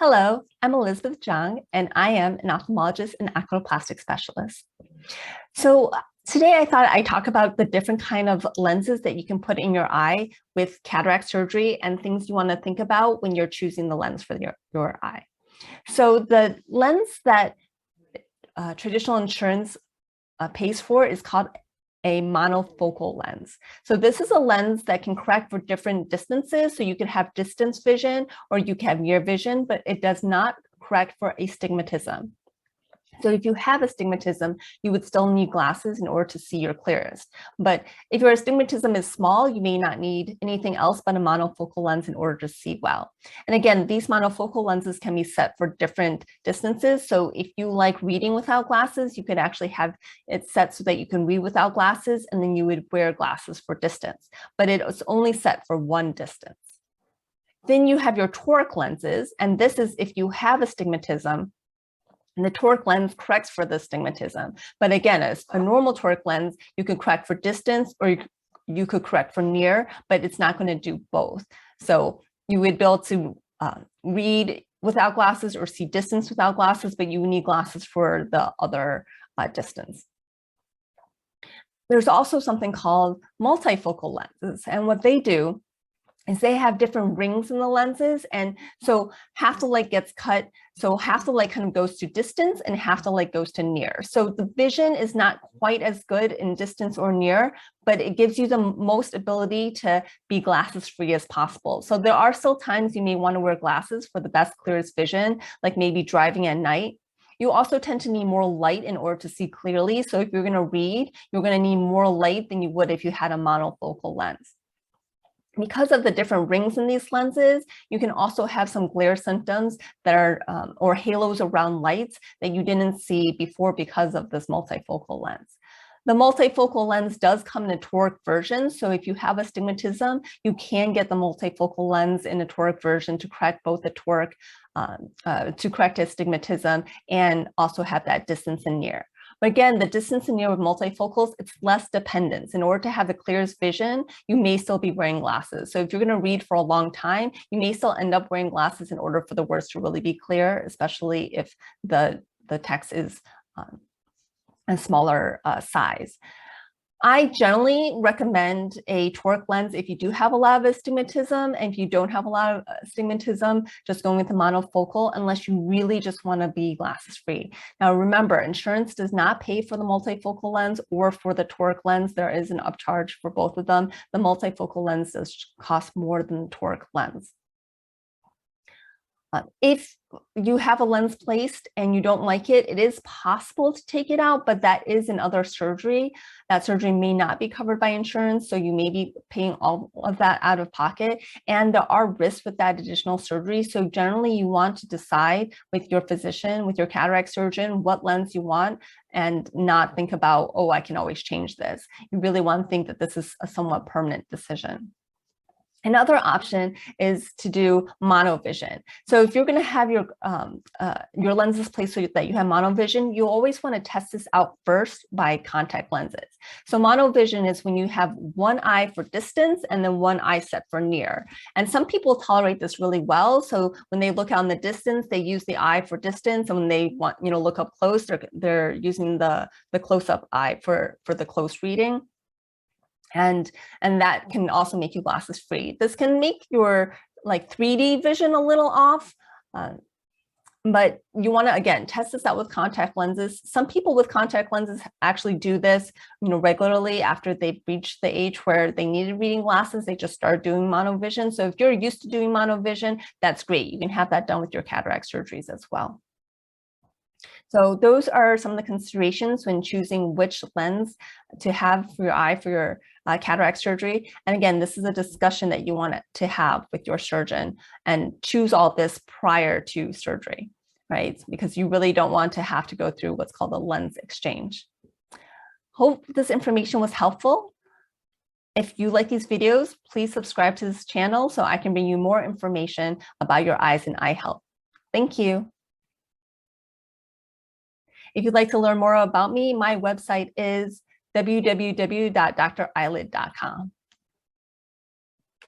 Hello, I'm Elizabeth Zhang, and I am an ophthalmologist and oculoplastic specialist. So today I thought I'd talk about the different kind of lenses that you can put in your eye with cataract surgery and things you want to think about when you're choosing the lens for your eye. So the lens that traditional insurance pays for is called a monofocal lens. So this is a lens that can correct for different distances. So you could have distance vision or you can have near vision, but it does not correct for astigmatism. So if you have astigmatism, you would still need glasses in order to see your clearest. But if your astigmatism is small, you may not need anything else but a monofocal lens in order to see well. And again, these monofocal lenses can be set for different distances. So if you like reading without glasses, you could actually have it set so that you can read without glasses, and then you would wear glasses for distance. But it's only set for one distance. Then you have your toric lenses, and this is if you have astigmatism. And the toric lens corrects for the astigmatism. But again, as a normal toric lens, you can correct for distance or you could correct for near, but it's not going to do both. So you would be able to read without glasses or see distance without glasses, but you need glasses for the other distance. There's also something called multifocal lenses. And what they do is they have different rings in the lenses. And so half the light gets cut. So half the light kind of goes to distance and half the light goes to near. So the vision is not quite as good in distance or near, but it gives you the most ability to be glasses free as possible. So there are still times you may want to wear glasses for the best, clearest vision, like maybe driving at night. You also tend to need more light in order to see clearly. So if you're going to read, you're going to need more light than you would if you had a monofocal lens. Because of the different rings in these lenses, you can also have some glare symptoms that are, or halos around lights that you didn't see before because of this multifocal lens. The multifocal lens does come in a toric version. So if you have astigmatism, you can get the multifocal lens in a toric version to correct both the toric, to correct astigmatism and also have that distance and near. But again, the distance and near with multifocals, it's less dependence. In order to have the clearest vision, you may still be wearing glasses. So if you're going to read for a long time, you may still end up wearing glasses in order for the words to really be clear, especially if the text is a smaller size. I generally recommend a toric lens if you do have a lot of astigmatism, and if you don't have a lot of astigmatism, just going with a monofocal unless you really just want to be glasses free. Now remember, insurance does not pay for the multifocal lens or for the toric lens. There is an upcharge for both of them. The multifocal lens does cost more than the toric lens. If you have a lens placed and you don't like it, it is possible to take it out, but that is another surgery. That surgery may not be covered by insurance, so you may be paying all of that out of pocket. And there are risks with that additional surgery. So generally you want to decide with your physician, with your cataract surgeon, what lens you want, and not think about, oh, I can always change this. You really want to think that this is a somewhat permanent decision. Another option is to do monovision. So if you're going to have your lenses placed so that you have monovision, you always want to test this out first by contact lenses. So monovision is when you have one eye for distance and then one eye set for near. And some people tolerate this really well. So when they look out in the distance, they use the eye for distance, and when they want, look up close, they're using the close-up eye for the close reading. And that can also make you glasses free. This can make your 3D vision a little off, but you want to, again, test this out with contact lenses. Some people with contact lenses actually do this, regularly after they've reached the age where they needed reading glasses. They just start doing monovision. So if you're used to doing monovision, that's great. You can have that done with your cataract surgeries as well. So those are some of the considerations when choosing which lens to have for your eye for your cataract surgery. And again, this is a discussion that you want to have with your surgeon, and choose all this prior to surgery, right? Because you really don't want to have to go through what's called a lens exchange. Hope this information was helpful. If you like these videos, please subscribe to this channel so I can bring you more information about your eyes and eye health. Thank you. If you'd like to learn more about me, my website is www.dreyelid.com.